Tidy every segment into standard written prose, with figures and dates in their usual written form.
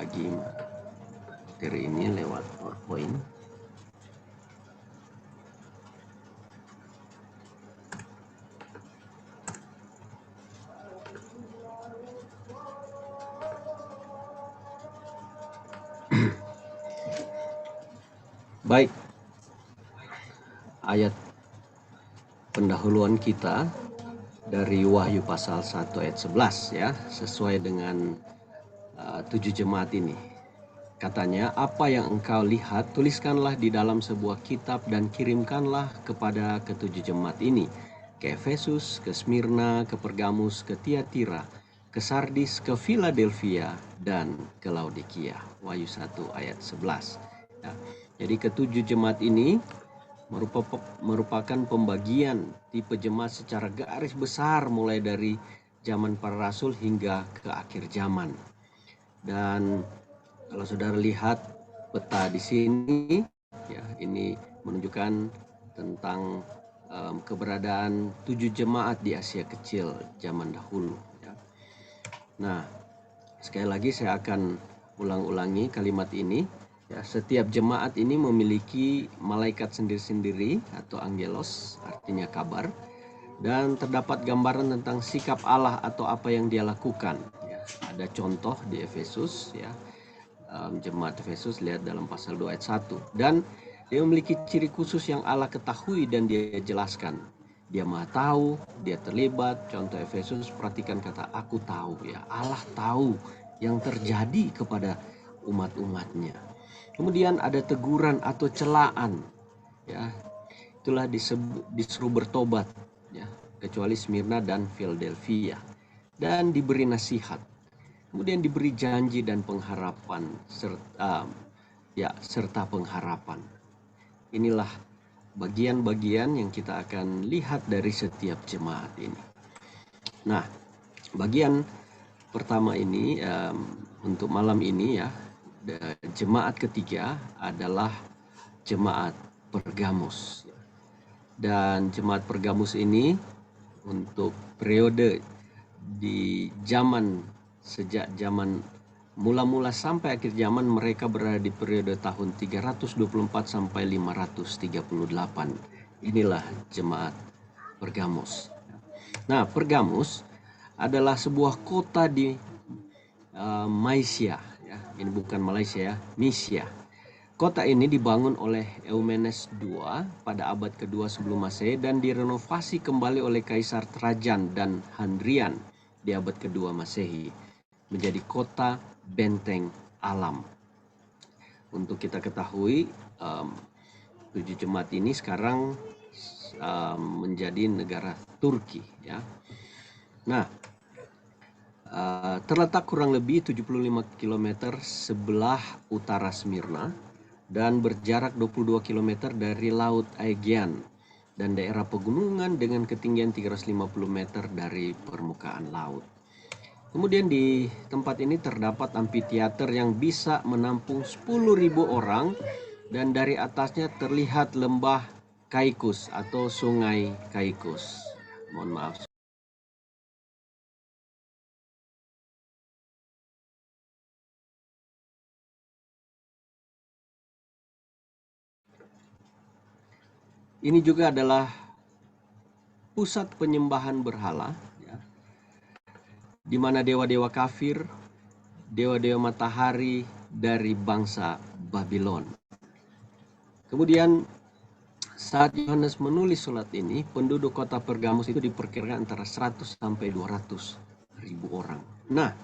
bagi materi ini lewat PowerPoint. Baik, ayat pendahuluan kita dari Wahyu pasal 1 ayat 11 ya, sesuai dengan 7 jemaat ini. Katanya, apa yang engkau lihat, tuliskanlah di dalam sebuah kitab dan kirimkanlah kepada ketujuh jemaat ini. Ke Efesus, ke Smyrna, ke Pergamus, ke Tiatira, ke Sardis, ke Philadelphia, dan ke Laodikia. Wahyu 1 ayat 11. Ya, jadi ketujuh jemaat ini merupakan pembagian tipe jemaat secara garis besar mulai dari zaman para rasul hingga ke akhir zaman. Dan kalau saudara lihat peta di sini, ya ini menunjukkan tentang keberadaan 7 jemaat di Asia Kecil zaman dahulu. Ya. Nah, sekali lagi saya akan ulang-ulangi kalimat ini. Ya, setiap jemaat ini memiliki malaikat sendiri-sendiri atau angelos, artinya kabar, dan terdapat gambaran tentang sikap Allah atau apa yang Dia lakukan. Ya, ada contoh di Efesus, ya, jemaat Efesus, lihat dalam pasal 2 ayat 1. Dan dia memiliki ciri khusus yang Allah ketahui dan Dia jelaskan. Dia maha tahu, Dia terlibat. Contoh Efesus, perhatikan kata aku tahu, ya. Allah tahu yang terjadi kepada umat-umatnya. Kemudian ada teguran atau celaan, ya. Itulah disuruh bertobat, ya, kecuali Smyrna dan Philadelphia. Dan diberi nasihat. Kemudian diberi janji dan pengharapan serta pengharapan. Inilah bagian-bagian yang kita akan lihat dari setiap jemaat ini. Nah, bagian pertama ini untuk malam ini, ya, jemaat ketiga adalah jemaat Pergamus. Dan jemaat Pergamus ini untuk periode di sejak zaman mula-mula sampai akhir zaman, mereka berada di periode tahun 324 sampai 538. Inilah jemaat Pergamus. Nah, Pergamus adalah sebuah kota di Mysia, ya. Ini bukan Malaysia, ya, Mysia. Kota ini dibangun oleh Eumenes II pada abad kedua sebelum Masehi dan direnovasi kembali oleh Kaisar Trajan dan Hadrian di abad kedua Masehi menjadi kota benteng alam. Untuk kita ketahui, 7 jemaat ini sekarang menjadi negara Turki, ya. Nah, terletak kurang lebih 75 km sebelah utara Smyrna dan berjarak 22 km dari Laut Aegean dan daerah pegunungan dengan ketinggian 350 meter dari permukaan laut. Kemudian di tempat ini terdapat amfiteater yang bisa menampung 10.000 orang dan dari atasnya terlihat lembah Kaikus atau sungai Kaikus. Mohon maaf. Ini juga adalah pusat penyembahan berhala, ya, di mana dewa-dewa kafir, dewa-dewa matahari dari bangsa Babylon. Kemudian saat Yohanes menulis surat ini, penduduk kota Pergamus itu diperkirakan antara 100 sampai 200 ribu orang. Nah,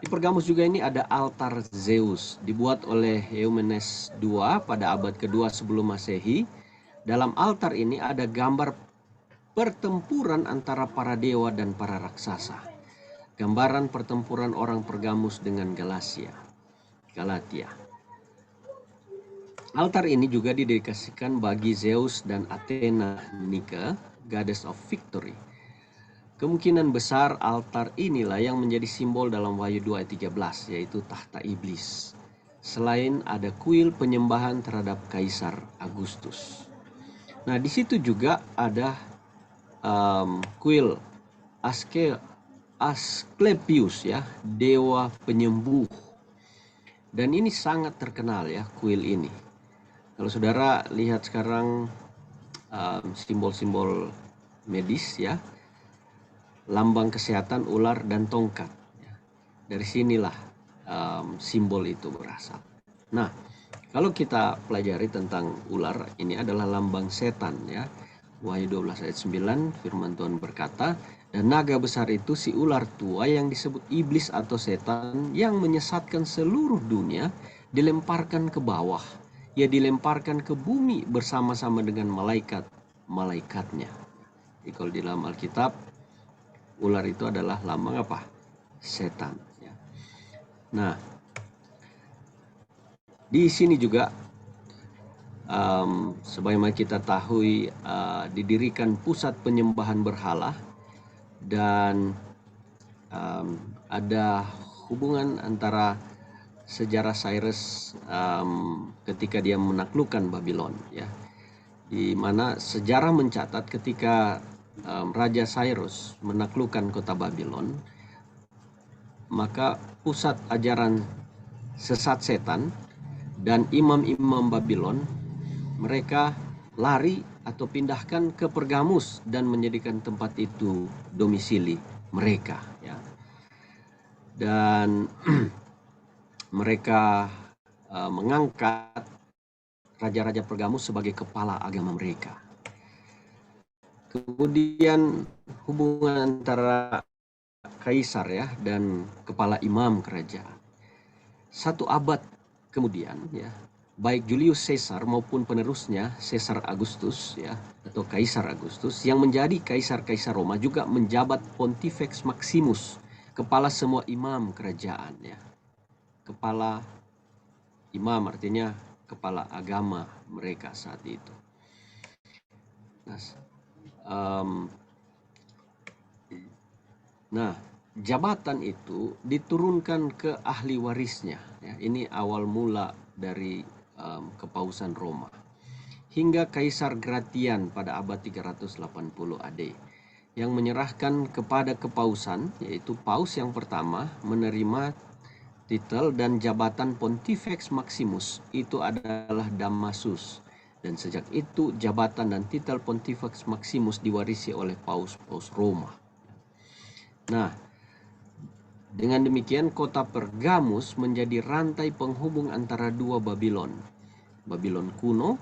di Pergamus juga ini ada altar Zeus, dibuat oleh Eumenes II pada abad kedua sebelum Masehi. Dalam altar ini ada gambar pertempuran antara para dewa dan para raksasa. Gambaran pertempuran orang Pergamus dengan Galatia. Altar ini juga didedikasikan bagi Zeus dan Athena Nike, goddess of victory. Kemungkinan besar altar inilah yang menjadi simbol dalam Wahyu 2 ayat 13, yaitu tahta iblis. Selain ada kuil penyembahan terhadap Kaisar Agustus. Nah, di situ juga ada kuil Asklepius, ya, dewa penyembuh. Dan ini sangat terkenal ya, kuil ini. Kalau saudara lihat sekarang simbol-simbol medis ya, lambang kesehatan ular dan tongkat. Dari sinilah simbol itu berasal. Nah, kalau kita pelajari tentang ular, ini adalah lambang setan ya. Wahyu 12 ayat 9, firman Tuhan berkata, dan naga besar itu si ular tua yang disebut iblis atau setan yang menyesatkan seluruh dunia dilemparkan ke bawah. Ia dilemparkan ke bumi bersama-sama dengan malaikat-malaikatnya. Jadi kalau di dalam Alkitab, ular itu adalah lambang apa? Setan. Ya. Nah, di sini juga sebagaimana kita tahu didirikan pusat penyembahan berhala dan ada hubungan antara sejarah Cyrus ketika dia menaklukkan Babylon ya, di mana sejarah mencatat ketika Raja Cyrus menaklukkan kota Babylon, maka pusat ajaran sesat setan dan imam-imam Babylon mereka lari atau pindahkan ke Pergamus dan menjadikan tempat itu domisili mereka ya. Dan mereka mengangkat raja-raja Pergamus sebagai kepala agama mereka. Kemudian hubungan antara kaisar ya dan kepala imam kerajaan. 1 abad kemudian ya, baik Julius Caesar maupun penerusnya Caesar Augustus ya, atau Kaisar Agustus yang menjadi kaisar-kaisar Roma juga menjabat Pontifex Maximus, kepala semua imam kerajaan ya. Kepala imam artinya kepala agama mereka saat itu. Nah, jabatan itu diturunkan ke ahli warisnya ya. Ini awal mula dari kepausan Roma hingga Kaisar Gratian pada abad 380 AD yang menyerahkan kepada kepausan, yaitu paus yang pertama menerima titel dan jabatan Pontifex Maximus itu adalah Damasus, dan sejak itu jabatan dan titel Pontifex Maximus diwarisi oleh paus-paus Roma. Nah, dengan demikian kota Pergamus menjadi rantai penghubung antara dua Babylon, Babylon kuno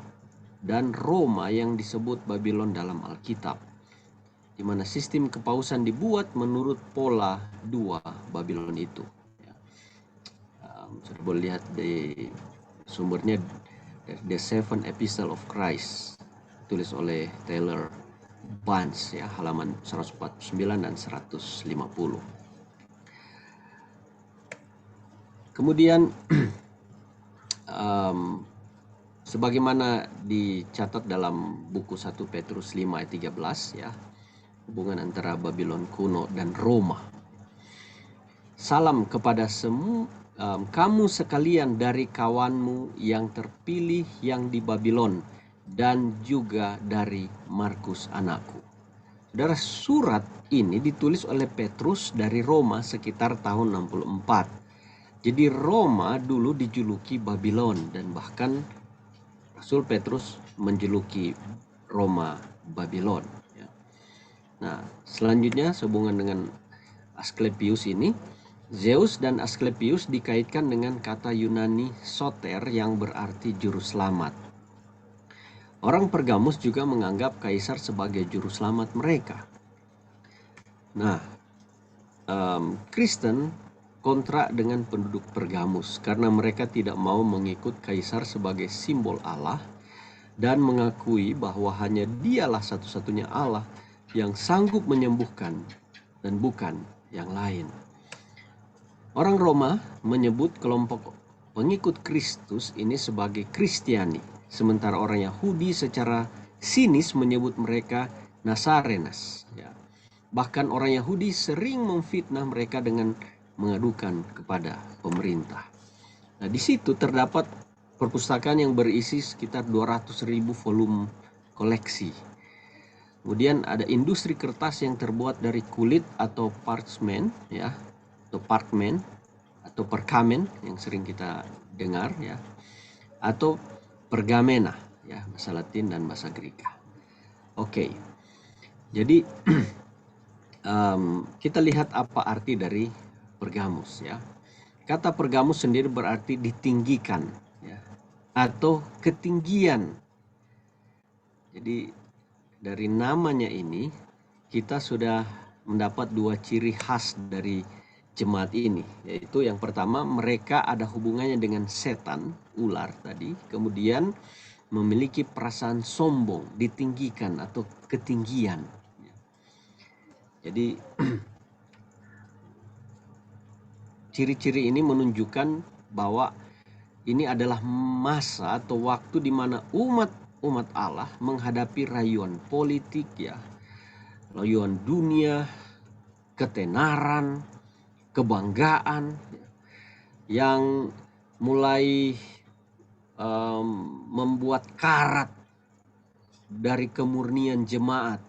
dan Roma yang disebut Babylon dalam Alkitab, di mana sistem kepausan dibuat menurut pola dua Babylon itu. Sudah boleh lihat di sumbernya The Seven Epistle of Christ, tulis oleh Taylor Bunce ya, halaman 149 dan 150. Kemudian sebagaimana dicatat dalam buku 1 Petrus 5 ayat 13 ya, hubungan antara Babylon kuno dan Roma. Salam kepada semua kamu sekalian dari kawanmu yang terpilih yang di Babylon dan juga dari Markus anakku. Saudara, surat ini ditulis oleh Petrus dari Roma sekitar tahun 64. Jadi Roma dulu dijuluki Babylon dan bahkan Rasul Petrus menjuluki Roma Babylon. Ya. Nah, selanjutnya sehubungan dengan Asklepius ini, Zeus dan Asklepius dikaitkan dengan kata Yunani soter yang berarti juru selamat. Orang Pergamus juga menganggap kaisar sebagai juru selamat mereka. Nah, Kristen kontrak dengan penduduk Pergamus karena mereka tidak mau mengikut kaisar sebagai simbol Allah dan mengakui bahwa hanya dialah satu-satunya Allah yang sanggup menyembuhkan dan bukan yang lain. Orang Roma menyebut kelompok pengikut Kristus ini sebagai Kristiani, sementara orang Yahudi secara sinis menyebut mereka Nasarenes ya. Bahkan orang Yahudi sering memfitnah mereka dengan mengadukan kepada pemerintah. Nah, di situ terdapat perpustakaan yang berisi sekitar 200.000 volume koleksi. Kemudian ada industri kertas yang terbuat dari kulit atau parchment ya, atau parchment atau perkamen yang sering kita dengar ya, atau pergamena ya, bahasa Latin dan bahasa Greka. Oke. Jadi kita lihat apa arti dari Pergamus ya. Kata Pergamus sendiri berarti ditinggikan ya, atau ketinggian. Jadi dari namanya ini kita sudah mendapat dua ciri khas dari jemaat ini, yaitu yang pertama, mereka ada hubungannya dengan setan, ular tadi, kemudian memiliki perasaan sombong, ditinggikan atau ketinggian. Jadi ciri-ciri ini menunjukkan bahwa ini adalah masa atau waktu di mana umat Allah menghadapi rayuan politik ya, rayuan dunia, ketenaran, kebanggaan yang mulai membuat karat dari kemurnian jemaat,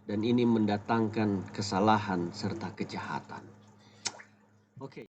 dan ini mendatangkan kesalahan serta kejahatan. Oke.